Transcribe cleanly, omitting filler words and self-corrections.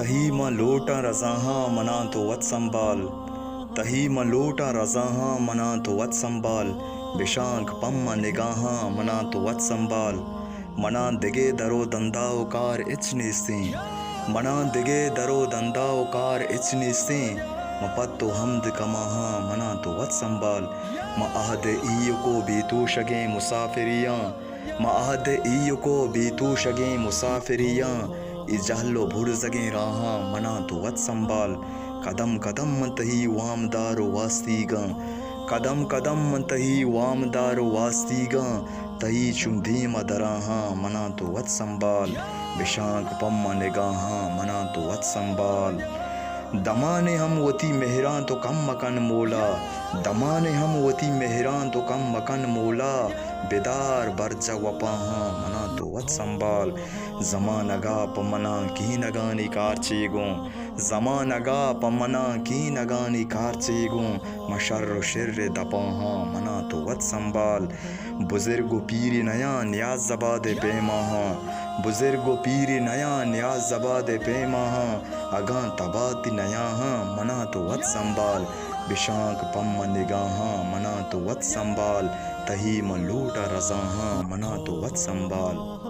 तही माँ लोटा रज़ाहाँ मना तो वत संभाल, तही माँ लोटा रज़ाहाँ मना तो वत संभाल, बेशांक पम्मा निगाहां मना तो वत संभाल, मना दिगे दरो दंदाओ कार इचनी सी, मना दिगे दरो दंदाओ कार इचनी सी, मपत्तो हमद कमाहां मना तो वत संभाल, महद ईय को बीतू शगे मुसाफिरियाँ, महद ईय को बीतू शगे मुसाफिरियाँ, इजहलो भुरजगे राहां मना तो वत संभाल, कदम कदम तही वामदारो वास्तीगा, कदम कदम तही वामदारो वास्तीगा, तही चुंधी मदराहां मना तो वत संभाल, बेशांक पम्मा निगाहां मना तो वत संभाल, दमाने हम वती मेहरान तो कम मकन मोला, दमाने हम वती मेहरान तो कम मकन मोला, बेदार बरजा वपाहां मना तो वत संभाल, ज़मानगा पमना की नगानी कारचेगो, ज़मानगा पमना की नगानी कारचेगो, मशर्र शिर्र दपाहां मना तो वत संभाल, बुजुर्ग पीरी नया न्याज ज़बाद बेमाहां, बुजुर्ग पीरी नया न्याज ज़बाद बेमाहां, अगां तबाती नयाहां मना तो वत संभाल, बेशांक पम्मा निगाहां मना तो वत संभाल, तही माँ लोटा रज़ाहां मना तो वत संभाल।